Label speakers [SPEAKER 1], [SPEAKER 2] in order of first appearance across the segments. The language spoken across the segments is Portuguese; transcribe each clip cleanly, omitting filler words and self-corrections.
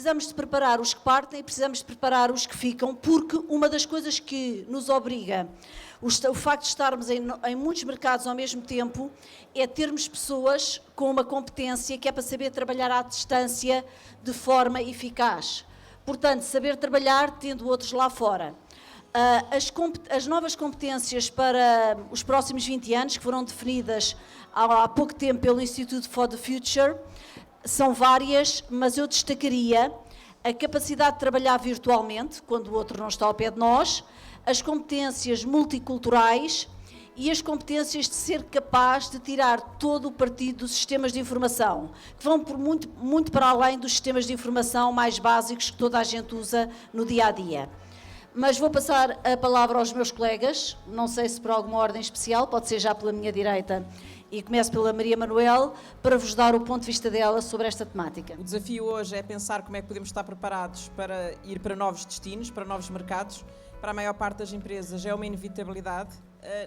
[SPEAKER 1] precisamos de preparar os que partem e precisamos de preparar os que ficam, porque uma das coisas que nos obriga, o facto de estarmos em muitos mercados ao mesmo tempo, é termos pessoas com uma competência que é para saber trabalhar à distância de forma eficaz. Portanto, saber trabalhar tendo outros lá fora. As novas competências para os próximos 20 anos, que foram definidas há pouco tempo pelo Institute for the Future, são várias, mas eu destacaria a capacidade de trabalhar virtualmente, quando o outro não está ao pé de nós, as competências multiculturais e as competências de ser capaz de tirar todo o partido dos sistemas de informação, que vão por muito para além dos sistemas de informação mais básicos que toda a gente usa no dia-a-dia. Mas vou passar a palavra aos meus colegas, não sei se por alguma ordem especial, pode ser já pela minha direita, e começo pela Maria Manuel, para vos dar o ponto de vista dela sobre esta temática.
[SPEAKER 2] O desafio hoje é pensar como é que podemos estar preparados para ir para novos destinos, para novos mercados. Para a maior parte das empresas é uma inevitabilidade,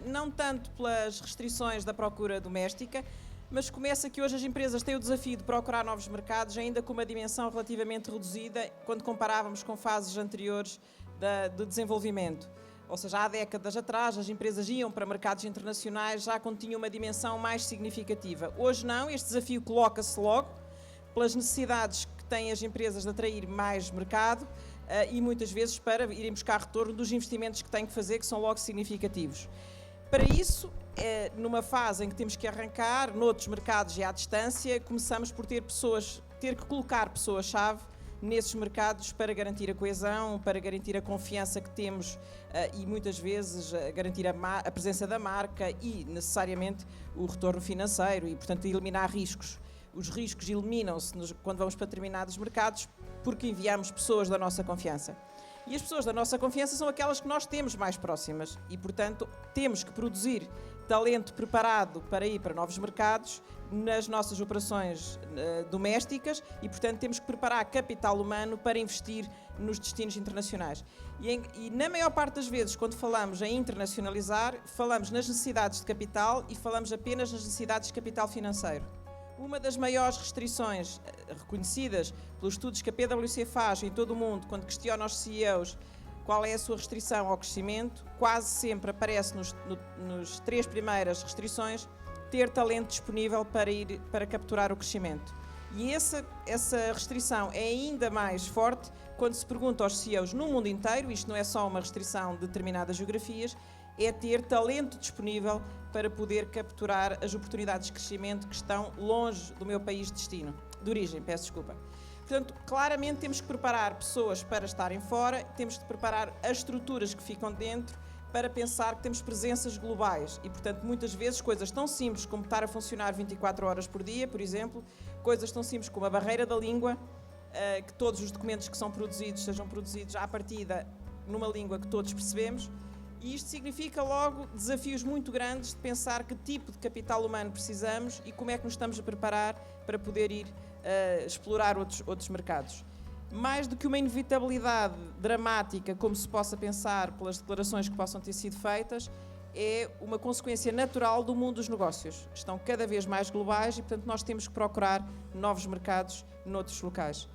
[SPEAKER 2] não tanto pelas restrições da procura doméstica, mas começa que hoje as empresas têm o desafio de procurar novos mercados, ainda com uma dimensão relativamente reduzida, quando comparávamos com fases anteriores do desenvolvimento. Ou seja, há décadas atrás as empresas iam para mercados internacionais já quando tinham uma dimensão mais significativa. Hoje não, este desafio coloca-se logo pelas necessidades que têm as empresas de atrair mais mercado e muitas vezes para irem buscar retorno dos investimentos que têm que fazer, que são logo significativos. Para isso, numa fase em que temos que arrancar, noutros mercados e à distância, começamos por ter que colocar pessoas-chave nesses mercados para garantir a coesão, para garantir a confiança que temos e muitas vezes garantir a presença da marca e necessariamente o retorno financeiro e, portanto, eliminar riscos. Os riscos eliminam-se quando vamos para determinados mercados porque enviamos pessoas da nossa confiança. E as pessoas da nossa confiança são aquelas que nós temos mais próximas e, portanto, temos que produzir talento preparado para ir para novos mercados nas nossas operações domésticas e, portanto, temos que preparar capital humano para investir nos destinos internacionais. E na maior parte das vezes, quando falamos em internacionalizar, falamos nas necessidades de capital e falamos apenas nas necessidades de capital financeiro. Uma das maiores restrições reconhecidas pelos estudos que a PwC faz em todo o mundo, quando questiona aos CEOs qual é a sua restrição ao crescimento, quase sempre aparece nos 3 primeiras restrições ter talento disponível para capturar o crescimento. E essa restrição é ainda mais forte quando se pergunta aos CEOs no mundo inteiro, isto não é só uma restrição de determinadas geografias, é ter talento disponível para poder capturar as oportunidades de crescimento que estão longe do meu país de destino, de origem, peço desculpa. Portanto, claramente temos que preparar pessoas para estarem fora, temos de preparar as estruturas que ficam dentro para pensar que temos presenças globais e, portanto, muitas vezes coisas tão simples como estar a funcionar 24 horas por dia, por exemplo, coisas tão simples como a barreira da língua, que todos os documentos que são produzidos sejam produzidos à partida numa língua que todos percebemos. E isto significa logo desafios muito grandes de pensar que tipo de capital humano precisamos e como é que nos estamos a preparar para poder ir explorar outros mercados. Mais do que uma inevitabilidade dramática, como se possa pensar pelas declarações que possam ter sido feitas, é uma consequência natural do mundo dos negócios. Estão cada vez mais globais e, portanto, nós temos que procurar novos mercados noutros locais.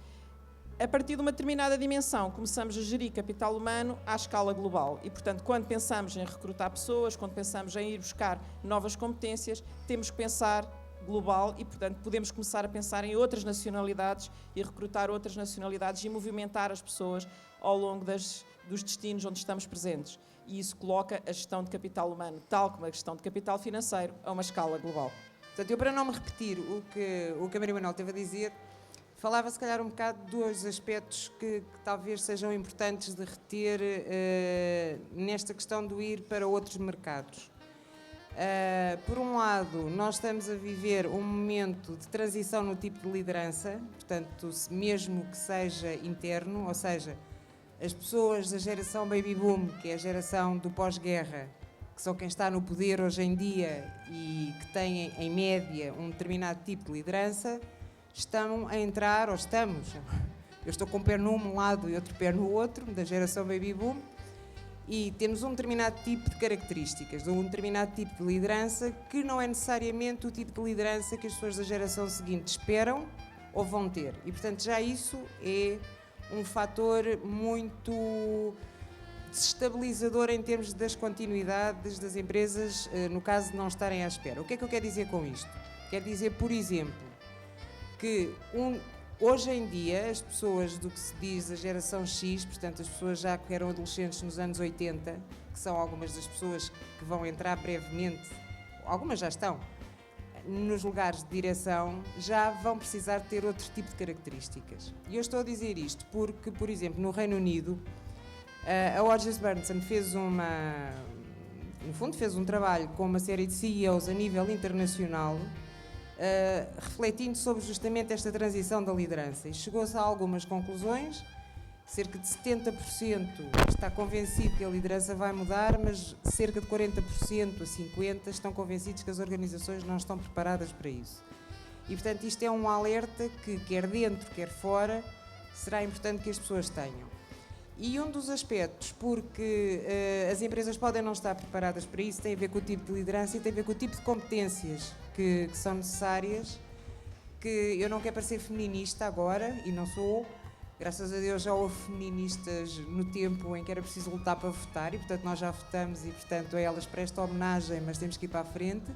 [SPEAKER 2] A partir de uma determinada dimensão, começamos a gerir capital humano à escala global e, portanto, quando pensamos em recrutar pessoas, quando pensamos em ir buscar novas competências, temos que pensar global e, portanto, podemos começar a pensar em outras nacionalidades e recrutar outras nacionalidades e movimentar as pessoas ao longo dos destinos onde estamos presentes. E isso coloca a gestão de capital humano, tal como a gestão de capital financeiro, a uma escala global.
[SPEAKER 3] Portanto, eu, para não me repetir o que a Maria Manuel teve a dizer, falava se calhar um bocado de 2 aspectos que talvez sejam importantes de reter nesta questão do ir para outros mercados. Por um lado, nós estamos a viver um momento de transição no tipo de liderança, portanto, mesmo que seja interno, ou seja, as pessoas da geração Baby Boom, que é a geração do pós-guerra, que são quem está no poder hoje em dia e que têm, em média, um determinado tipo de liderança, estão a entrar, ou estamos, eu estou com um pé num lado e outro pé no outro, da geração Baby Boom, e temos um determinado tipo de características, um determinado tipo de liderança que não é necessariamente o tipo de liderança que as pessoas da geração seguinte esperam ou vão ter. E, portanto, já isso é um fator muito desestabilizador em termos das continuidades das empresas, no caso de não estarem à espera. O que é que eu quero dizer com isto? Quero dizer, por exemplo, que hoje em dia as pessoas do que se diz a geração X, portanto as pessoas já que eram adolescentes nos anos 80, que são algumas das pessoas que vão entrar brevemente, algumas já estão, nos lugares de direção, já vão precisar ter outro tipo de características. E eu estou a dizer isto porque, por exemplo, no Reino Unido, a Hodges Burnson fez um trabalho com uma série de CEOs a nível internacional, refletindo sobre justamente esta transição da liderança, e chegou-se a algumas conclusões. Cerca de 70% está convencido que a liderança vai mudar, mas cerca de 40% a 50% estão convencidos que as organizações não estão preparadas para isso. E, portanto, isto é um alerta que, quer dentro, quer fora, será importante que as pessoas tenham. E um dos aspectos, porque as empresas podem não estar preparadas para isso, tem a ver com o tipo de liderança e tem a ver com o tipo de competências que são necessárias, que eu não quero parecer feminista agora, e não sou. Graças a Deus já houve feministas no tempo em que era preciso lutar para votar, e portanto nós já votamos e portanto a elas presta homenagem, mas temos que ir para a frente.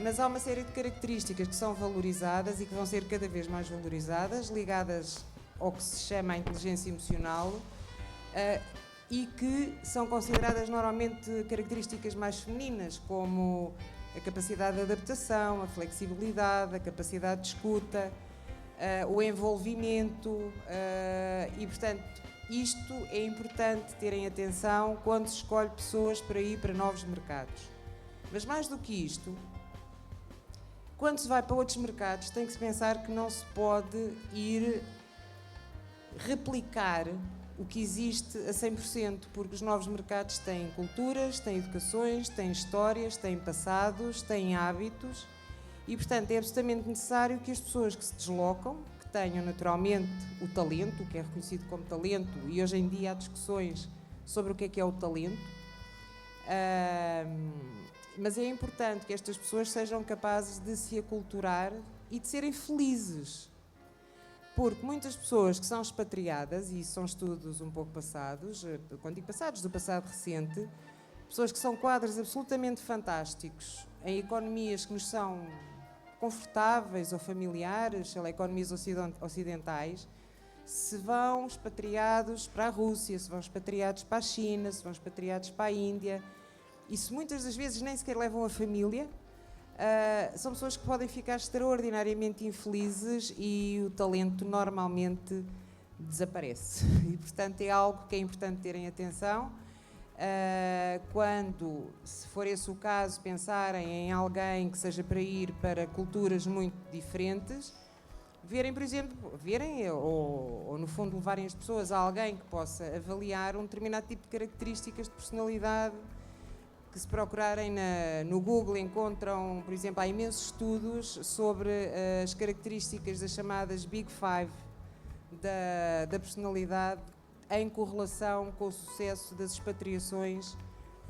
[SPEAKER 3] Mas há uma série de características que são valorizadas e que vão ser cada vez mais valorizadas, ligadas ao que se chama a inteligência emocional, e que são consideradas normalmente características mais femininas, como a capacidade de adaptação, a flexibilidade, a capacidade de escuta, o envolvimento, e portanto isto é importante terem atenção quando se escolhe pessoas para ir para novos mercados. Mas mais do que isto, quando se vai para outros mercados, tem que se pensar que não se pode ir replicar o que existe a 100%, porque os novos mercados têm culturas, têm educações, têm histórias, têm passados, têm hábitos. E, portanto, é absolutamente necessário que as pessoas que se deslocam, que tenham naturalmente o talento, o que é reconhecido como talento, e hoje em dia há discussões sobre o que é o talento, mas é importante que estas pessoas sejam capazes de se aculturar e de serem felizes. Porque muitas pessoas que são expatriadas, e são estudos um pouco passados, quando digo passados, do passado recente, pessoas que são quadros absolutamente fantásticos em economias que nos são confortáveis ou familiares, sei lá, economias ocidentais, se vão expatriados para a Rússia, se vão expatriados para a China, se vão expatriados para a Índia, e se muitas das vezes nem sequer levam a família, são pessoas que podem ficar extraordinariamente infelizes e o talento normalmente desaparece. E, portanto, é algo que é importante terem atenção. Quando, se for esse o caso, pensarem em alguém que seja para ir para culturas muito diferentes, verem, por exemplo, ou no fundo levarem as pessoas a alguém que possa avaliar um determinado tipo de características de personalidade, que se procurarem no Google encontram, por exemplo, há imensos estudos sobre as características das chamadas Big Five da personalidade em correlação com o sucesso das expatriações,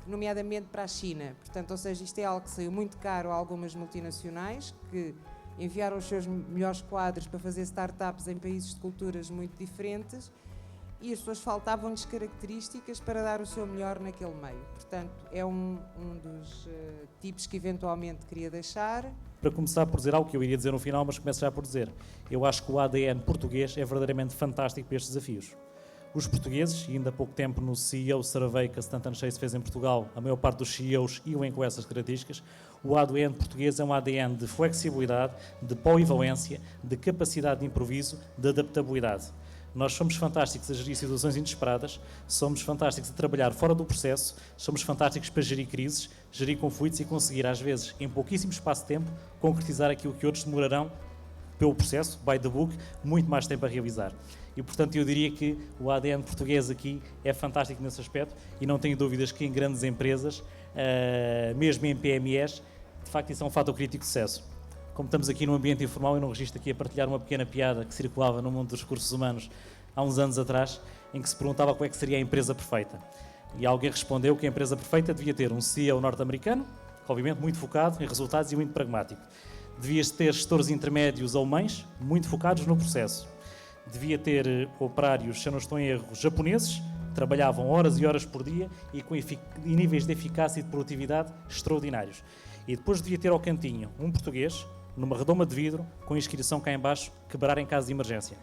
[SPEAKER 3] nomeadamente para a China. Portanto, ou seja, isto é algo que saiu muito caro a algumas multinacionais que enviaram os seus melhores quadros para fazer startups em países de culturas muito diferentes, e as pessoas faltavam-lhes características para dar o seu melhor naquele meio. Portanto, é um dos tipos que eventualmente queria deixar.
[SPEAKER 4] Para começar por dizer algo que eu iria dizer no final, mas começo já por dizer. Eu acho que o ADN português é verdadeiramente fantástico para estes desafios. Os portugueses, e ainda há pouco tempo no CEO Survey que a Stanton Chase fez em Portugal, a maior parte dos CEOs iam com essas características. O ADN português é um ADN de flexibilidade, de polivalência, de capacidade de improviso, de adaptabilidade. Nós somos fantásticos a gerir situações inesperadas, somos fantásticos a trabalhar fora do processo, somos fantásticos para gerir crises, gerir conflitos e conseguir, às vezes, em pouquíssimo espaço de tempo, concretizar aquilo que outros demorarão, pelo processo, by the book, muito mais tempo a realizar. E, portanto, eu diria que o ADN português aqui é fantástico nesse aspecto e não tenho dúvidas que em grandes empresas, mesmo em PMEs, de facto isso é um fator crítico de sucesso. Como estamos aqui num ambiente informal, eu não registro aqui a partilhar uma pequena piada que circulava no mundo dos recursos humanos há uns anos atrás, em que se perguntava qual é que seria a empresa perfeita. E alguém respondeu que a empresa perfeita devia ter um CEO norte-americano, obviamente muito focado em resultados e muito pragmático. Devias ter gestores intermédios alemães, muito focados no processo. Devia ter operários, se eu não estou em erro, japoneses, trabalhavam horas e horas por dia e com níveis de eficácia e de produtividade extraordinários. E depois devia ter ao cantinho um português, numa redoma de vidro, com inscrição cá em baixo, quebrar em caso de emergência.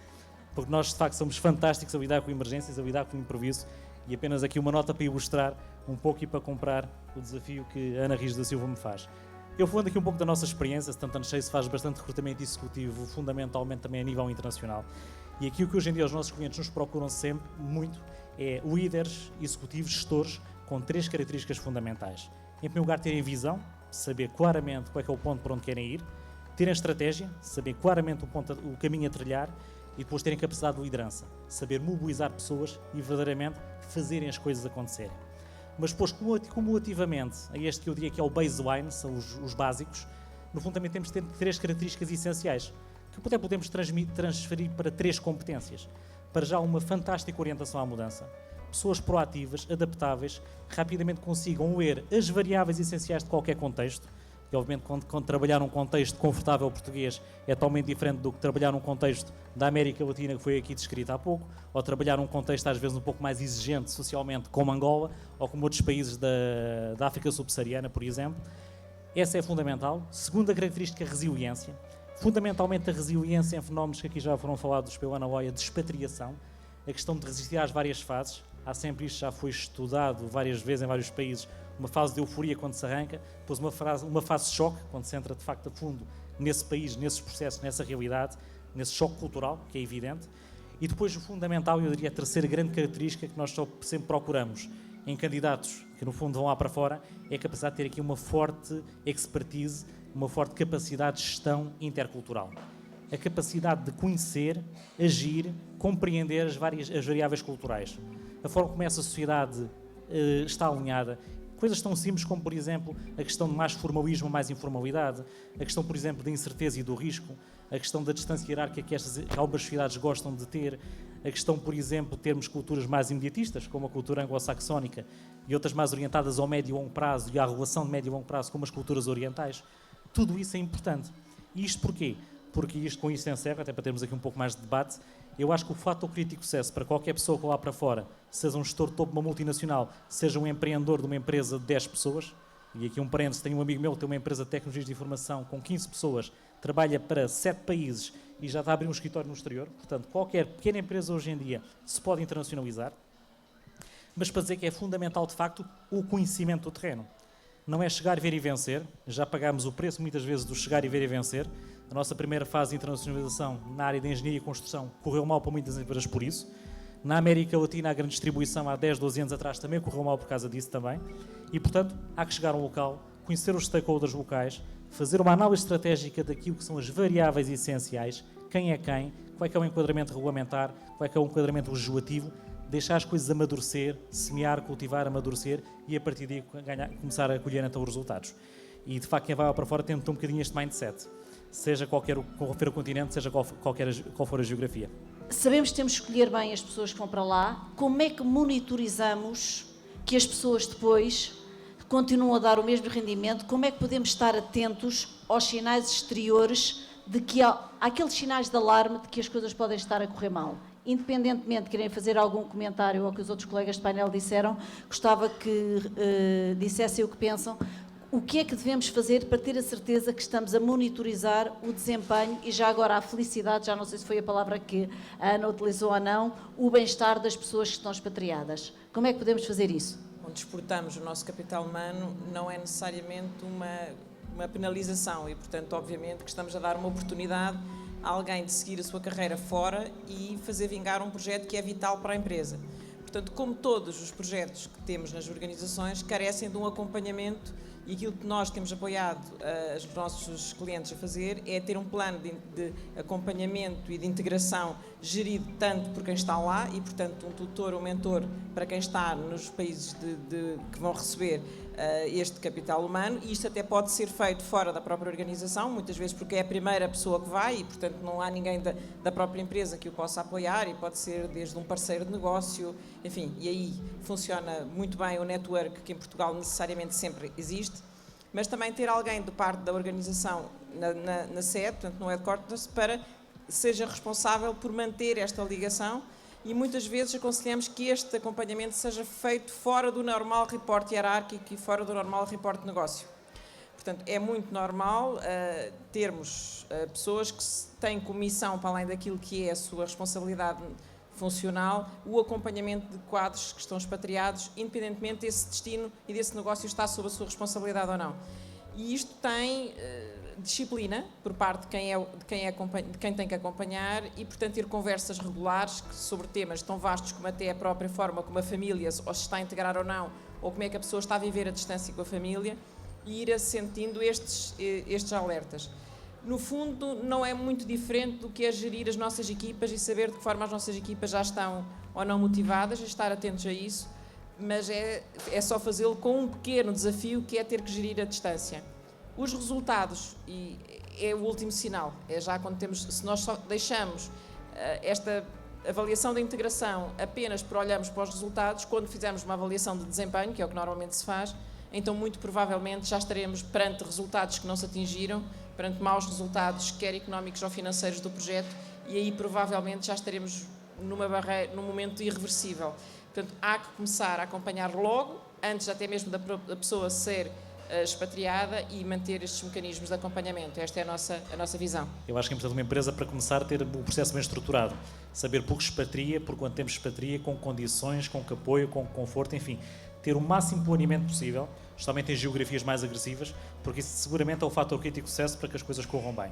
[SPEAKER 4] Porque nós, de facto, somos fantásticos a lidar com emergências, a lidar com o improviso, e apenas aqui uma nota para ilustrar um pouco e para comprar o desafio que a Ana Rios da Silva me faz. Eu falando aqui um pouco da nossa experiência, Stanton Chase faz bastante recrutamento executivo, fundamentalmente também a nível internacional. E aqui o que hoje em dia os nossos clientes nos procuram sempre muito é líderes, executivos, gestores com 3 características fundamentais. Em primeiro lugar, terem visão, saber claramente qual é que é o ponto para onde querem ir, terem estratégia, saber claramente o caminho a trilhar e depois terem capacidade de liderança, saber mobilizar pessoas e verdadeiramente fazerem as coisas acontecerem. Mas depois, cumulativamente a este que eu diria que é o baseline, são os básicos, no fundo também temos de ter 3 características essenciais, que até podemos transferir para 3 competências. Para já, uma fantástica orientação à mudança. Pessoas proativas, adaptáveis, rapidamente consigam ler as variáveis essenciais de qualquer contexto. E, obviamente, quando trabalhar num contexto confortável português é totalmente diferente do que trabalhar num contexto da América Latina, que foi aqui descrito há pouco, ou trabalhar num contexto, às vezes, um pouco mais exigente socialmente, como Angola, ou como outros países da África subsaariana, por exemplo. Essa é fundamental. Segunda característica, resiliência. Fundamentalmente, a resiliência em fenómenos que aqui já foram falados pela Ana Loia, de expatriação, a questão de resistir às várias fases. Há sempre isto, já foi estudado várias vezes em vários países, uma fase de euforia quando se arranca, depois uma fase de choque, quando se entra de facto a fundo nesse país, nesses processos, nessa realidade, nesse choque cultural, que é evidente. E depois o fundamental, eu diria a terceira grande característica que nós só sempre procuramos em candidatos que no fundo vão lá para fora, é a capacidade de ter aqui uma forte expertise, uma forte capacidade de gestão intercultural. A capacidade de conhecer, agir, compreender as variáveis culturais. A forma como essa sociedade está alinhada. Coisas tão simples como, por exemplo, a questão de mais formalismo, mais informalidade, a questão, por exemplo, da incerteza e do risco, a questão da distância hierárquica que algumas sociedades gostam de ter, a questão, por exemplo, de termos culturas mais imediatistas, como a cultura anglo-saxónica, e outras mais orientadas ao médio e longo prazo e à relação de médio e longo prazo, como as culturas orientais. Tudo isso é importante. E isto porquê? Porque isto, com isto encerro, até para termos aqui um pouco mais de debate, eu acho que o fator crítico de sucesso para qualquer pessoa que lá para fora, seja um gestor de topo de uma multinacional, seja um empreendedor de uma empresa de 10 pessoas, e aqui um parênteses, tenho um amigo meu que tem uma empresa de tecnologias de informação com 15 pessoas, trabalha para 7 países e já está a abrir um escritório no exterior, portanto, qualquer pequena empresa hoje em dia se pode internacionalizar, mas para dizer que é fundamental, de facto, o conhecimento do terreno. Não é chegar, ver e vencer, já pagámos o preço muitas vezes do chegar e ver e vencer. A nossa primeira fase de internacionalização na área de engenharia e construção correu mal para muitas empresas por isso. Na América Latina, a grande distribuição há 10, 12 anos atrás também correu mal por causa disso também. E, portanto, há que chegar a um local, conhecer os stakeholders locais, fazer uma análise estratégica daquilo que são as variáveis essenciais, quem é quem, qual é que é o enquadramento regulamentar, qual é que é o enquadramento legislativo, deixar as coisas amadurecer, semear, cultivar, amadurecer e a partir daí começar a colher então os resultados. E de facto quem vai lá para fora tem um bocadinho este mindset, seja qual for o continente, seja qual for a geografia.
[SPEAKER 1] Sabemos que temos que escolher bem as pessoas que vão para lá. Como é que monitorizamos que as pessoas depois continuam a dar o mesmo rendimento? Como é que podemos estar atentos aos sinais exteriores de que há aqueles sinais de alarme de que as coisas podem estar a correr mal? Independentemente de querem fazer algum comentário ao que os outros colegas de painel disseram, gostava que dissessem o que pensam. O que é que devemos fazer para ter a certeza que estamos a monitorizar o desempenho e já agora a felicidade, já não sei se foi a palavra que a Ana utilizou ou não, o bem-estar das pessoas que estão expatriadas? Como é que podemos fazer isso?
[SPEAKER 2] Onde exportamos o nosso capital humano não é necessariamente uma penalização e, portanto, obviamente que estamos a dar uma oportunidade a alguém de seguir a sua carreira fora e fazer vingar um projeto que é vital para a empresa. Portanto, como todos os projetos que temos nas organizações, carecem de um acompanhamento e aquilo que nós temos apoiado os nossos clientes a fazer é ter um plano de acompanhamento e de integração gerido tanto por quem está lá e, portanto, um tutor ou mentor para quem está nos países que vão receber este capital humano, e isto até pode ser feito fora da própria organização, muitas vezes porque é a primeira pessoa que vai e, portanto, não há ninguém da própria empresa que o possa apoiar e pode ser desde um parceiro de negócio, enfim, e aí funciona muito bem o network que em Portugal necessariamente sempre existe. mas também ter alguém de parte da organização na sede, portanto no headquarters, para seja responsável por manter esta ligação, e muitas vezes aconselhamos que este acompanhamento seja feito fora do normal reporte hierárquico e fora do normal reporte de negócio. Portanto, é muito normal termos pessoas que têm como missão, para além daquilo que é a sua responsabilidade funcional, o acompanhamento de quadros que estão expatriados, independentemente desse destino e desse negócio estar sob a sua responsabilidade ou não. E isto tem disciplina por parte de quem tem que acompanhar e, portanto, ter conversas regulares sobre temas tão vastos como até a própria forma como a família, ou se está a integrar ou não, ou como é que a pessoa está a viver a distância com a família, e ir sentindo estes alertas. No fundo, não é muito diferente do que é gerir as nossas equipas e saber de que forma as nossas equipas já estão ou não motivadas, e estar atentos a isso, mas é só fazê-lo com um pequeno desafio, que é ter que gerir a distância. Os resultados, e é o último sinal, é já quando se nós só deixamos esta avaliação da integração apenas por olharmos para os resultados, quando fizermos uma avaliação de desempenho, que é o que normalmente se faz, então muito provavelmente já estaremos perante resultados que não se atingiram, perante maus resultados, quer económicos ou financeiros do projeto, e aí provavelmente já estaremos num momento irreversível. Portanto, há que começar a acompanhar logo, antes até mesmo da pessoa ser expatriada, e manter estes mecanismos de acompanhamento. Esta é a nossa visão.
[SPEAKER 4] Eu acho que é importante uma empresa, para começar, ter o processo bem estruturado. Saber por que expatria, por quanto tempo expatria, com condições, com que apoio, com conforto, enfim. Ter o máximo planeamento possível, especialmente em geografias mais agressivas, porque isso seguramente é o fator crítico de sucesso para que as coisas corram bem.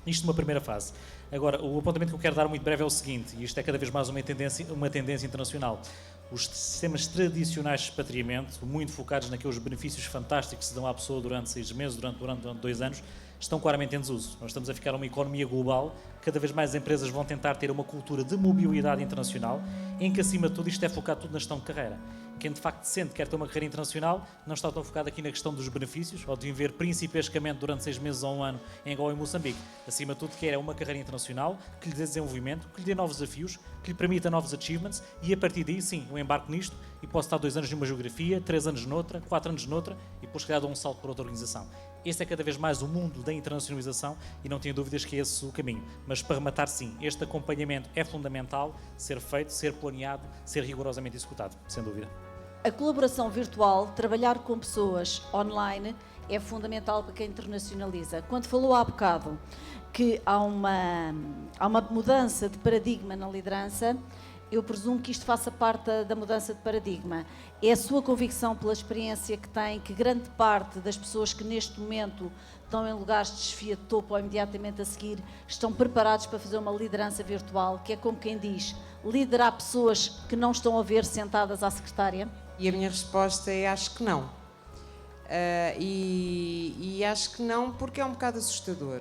[SPEAKER 4] Isto numa primeira fase. Agora, o apontamento que eu quero dar muito breve é o seguinte, e isto é cada vez mais uma tendência internacional. Os sistemas tradicionais de expatriamento, muito focados naqueles benefícios fantásticos que se dão à pessoa durante 6 meses, durante 2 anos, estão claramente em desuso. Nós estamos a ficar uma economia global, cada vez mais empresas vão tentar ter uma cultura de mobilidade internacional, em que, acima de tudo, isto é focado tudo na gestão de carreira. Quem de facto sente que quer ter uma carreira internacional não está tão focado aqui na questão dos benefícios, ou de viver principescamente durante 6 meses ou 1 ano em Angola e Moçambique. Acima de tudo, quer uma carreira internacional que lhe dê desenvolvimento, que lhe dê novos desafios, que lhe permita novos achievements, e a partir daí, sim, eu embarco nisto e posso estar 2 anos numa geografia, 3 anos noutra, 4 anos noutra, e depois, se calhar, dou um salto para outra organização. Este é cada vez mais o mundo da internacionalização, e não tenho dúvidas que é esse o caminho. Mas, para rematar, sim, este acompanhamento é fundamental, ser feito, ser planeado, ser rigorosamente executado, sem dúvida.
[SPEAKER 1] A colaboração virtual, trabalhar com pessoas online, é fundamental para quem internacionaliza. Quando falou há bocado que há uma mudança de paradigma na liderança, eu presumo que isto faça parte da mudança de paradigma. É a sua convicção, pela experiência que tem, que grande parte das pessoas que neste momento estão em lugares de chefia de topo ou imediatamente a seguir, estão preparados para fazer uma liderança virtual, que é como quem diz, liderar pessoas que não estão a ver sentadas à secretária?
[SPEAKER 3] E a minha resposta é acho que não. E acho que não porque é um bocado assustador.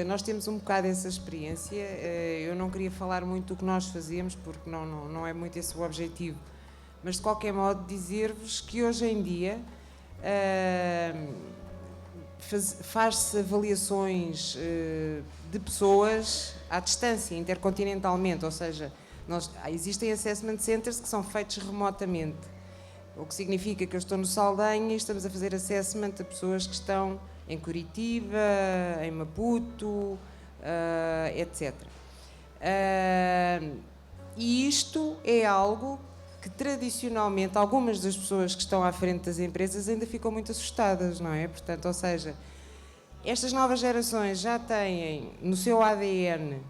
[SPEAKER 3] Nós temos um bocado essa experiência. Eu não queria falar muito do que nós fazemos porque não é muito esse o objetivo. Mas de qualquer modo dizer-vos que hoje em dia faz-se avaliações de pessoas à distância, intercontinentalmente, ou seja, existem assessment centers que são feitos remotamente. O que significa que eu estou no Saldanha e estamos a fazer assessment a pessoas que estão em Curitiba, em Maputo, etc. E isto é algo que tradicionalmente algumas das pessoas que estão à frente das empresas ainda ficam muito assustadas, não é? Portanto, ou seja, estas novas gerações já têm no seu ADN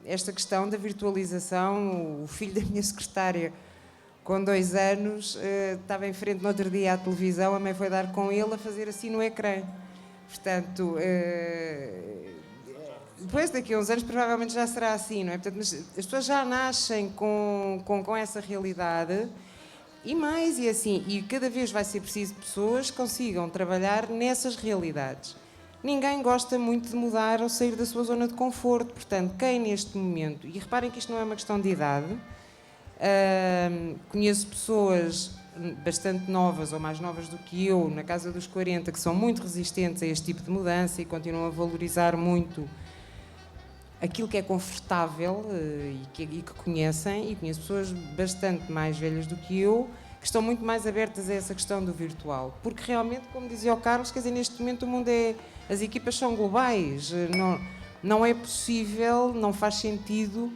[SPEAKER 3] esta questão da virtualização. O filho da minha secretária, com 2 anos, estava em frente no outro dia à televisão, a mãe foi dar com ele a fazer assim no ecrã. Portanto, depois daqui a uns anos provavelmente já será assim, não é? Portanto, mas as pessoas já nascem com essa realidade e cada vez vai ser preciso pessoas que consigam trabalhar nessas realidades. Ninguém gosta muito de mudar ou sair da sua zona de conforto, portanto, quem neste momento, e reparem que isto não é uma questão de idade, conheço pessoas bastante novas ou mais novas do que eu, na casa dos 40, que são muito resistentes a este tipo de mudança e continuam a valorizar muito aquilo que é confortável e que conhecem, e conheço pessoas bastante mais velhas do que eu que estão muito mais abertas a essa questão do virtual. Porque realmente, como dizia o Carlos, quer dizer, neste momento o mundo as equipas são globais, não é possível, não faz sentido,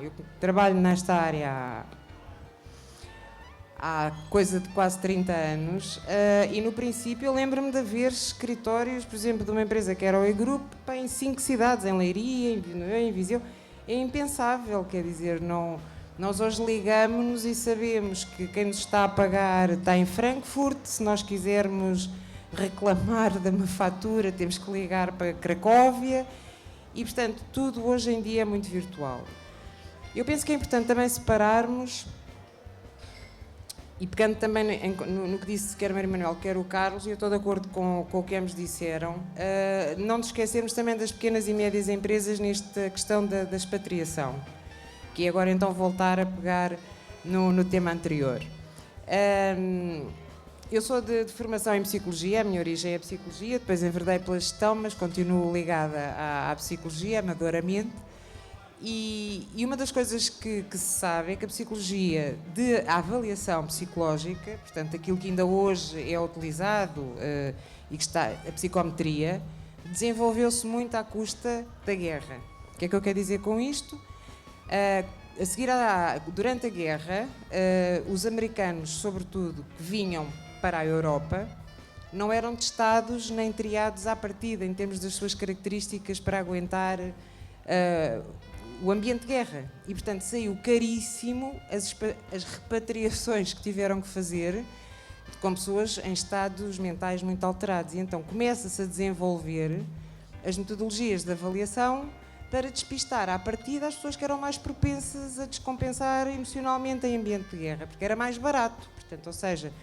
[SPEAKER 3] eu trabalho nesta área há coisa de quase 30 anos, e no princípio eu lembro-me de haver escritórios, por exemplo, de uma empresa que era o E-Group, em 5 cidades, em Leiria, em Viseu. É impensável, quer dizer, nós hoje ligamos-nos e sabemos que quem nos está a pagar está em Frankfurt. Se nós quisermos reclamar de uma fatura, temos que ligar para Cracóvia, e portanto tudo hoje em dia é muito virtual. Eu penso que é importante também separarmos, e pegando também no que disse quer o Mário Manuel, quer o Carlos, e eu estou de acordo com o que ambos disseram, não nos esquecermos também das pequenas e médias empresas nesta questão da expatriação, que é agora então voltar a pegar no tema anterior. Eu sou de formação em Psicologia, a minha origem é a Psicologia, depois enverdei pela Gestão, mas continuo ligada à Psicologia, amadoramente. E uma das coisas que se sabe é que a psicologia a avaliação psicológica, portanto aquilo que ainda hoje é utilizado e que está a psicometria, desenvolveu-se muito à custa da guerra. O que é que eu quero dizer com isto? A seguir durante a guerra, os americanos, sobretudo, que vinham para a Europa, não eram testados nem triados à partida em termos das suas características para aguentar o ambiente de guerra. E, portanto, saiu caríssimo as repatriações que tiveram que fazer com pessoas em estados mentais muito alterados. E então começa-se a desenvolver as metodologias de avaliação para despistar à partida as pessoas que eram mais propensas a descompensar emocionalmente em ambiente de guerra, porque era mais barato. Portanto, ou seja,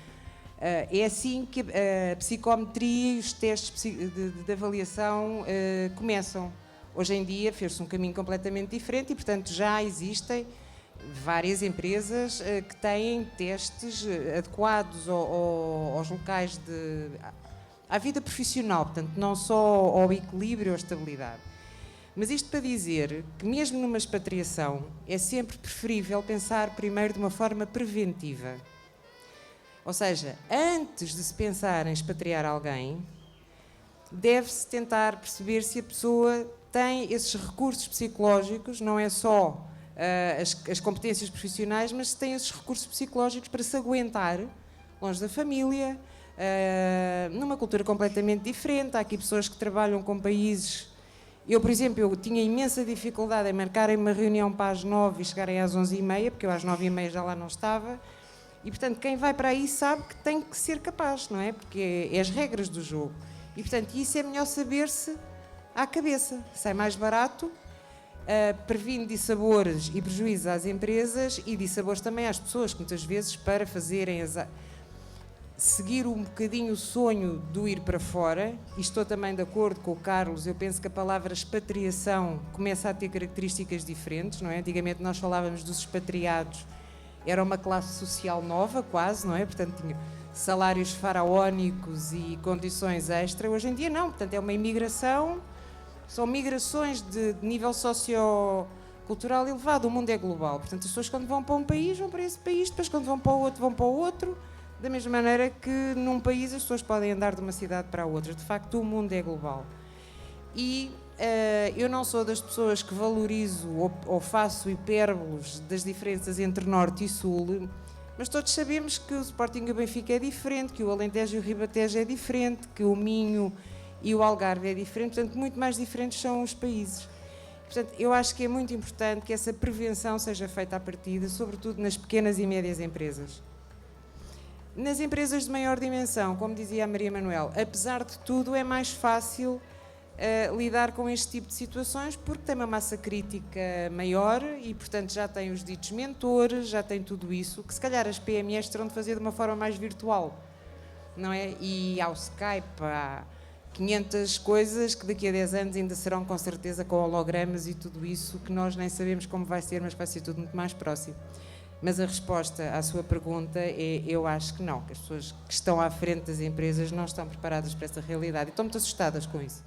[SPEAKER 3] é assim que a psicometria e os testes de avaliação começam. Hoje em dia fez-se um caminho completamente diferente e, portanto, já existem várias empresas que têm testes adequados aos locais à vida profissional, portanto, não só ao equilíbrio ou à estabilidade. Mas isto para dizer que, mesmo numa expatriação, é sempre preferível pensar primeiro de uma forma preventiva. Ou seja, antes de se pensar em expatriar alguém, deve-se tentar perceber se a pessoa tem esses recursos psicológicos, não é só as competências profissionais, mas se tem esses recursos psicológicos para se aguentar longe da família, numa cultura completamente diferente. Há aqui pessoas que trabalham com países... Eu, por exemplo, eu tinha imensa dificuldade em marcarem uma reunião para as 9 e chegarem às 11h30, porque eu às 9h30 já lá não estava. E, portanto, quem vai para aí sabe que tem que ser capaz, não é? Porque é as regras do jogo. E, portanto, isso é melhor saber-se à cabeça. Sai mais barato, previne dissabores e prejuízos às empresas e dissabores também às pessoas, que muitas vezes, para fazerem seguir um bocadinho o sonho do ir para fora, e estou também de acordo com o Carlos, eu penso que a palavra expatriação começa a ter características diferentes, não é? Antigamente nós falávamos dos expatriados, era uma classe social nova quase, não é? Portanto, tinha salários faraónicos e condições extra. Hoje em dia não, portanto é uma imigração, são migrações de nível sociocultural elevado, o mundo é global, portanto as pessoas quando vão para um país vão para esse país, depois quando vão para o outro vão para o outro, da mesma maneira que num país as pessoas podem andar de uma cidade para a outra. De facto, o mundo é global. E eu não sou das pessoas que valorizo ou faço hipérboles das diferenças entre Norte e Sul, mas todos sabemos que o Sporting e o Benfica é diferente, que o Alentejo e o Ribatejo é diferente, que o Minho e o Algarve é diferente, portanto, muito mais diferentes são os países. Portanto, eu acho que é muito importante que essa prevenção seja feita à partida, sobretudo nas pequenas e médias empresas. Nas empresas de maior dimensão, como dizia a Maria Manuel, apesar de tudo é mais fácil lidar com este tipo de situações porque tem uma massa crítica maior e, portanto, já tem os ditos mentores, já tem tudo isso, que se calhar as PMEs terão de fazer de uma forma mais virtual, não é? E ao Skype, há 500 coisas que daqui a 10 anos ainda serão com certeza com hologramas e tudo isso, que nós nem sabemos como vai ser, mas vai ser tudo muito mais próximo. Mas a resposta à sua pergunta é, eu acho que não, que as pessoas que estão à frente das empresas não estão preparadas para essa realidade e estão muito assustadas com isso.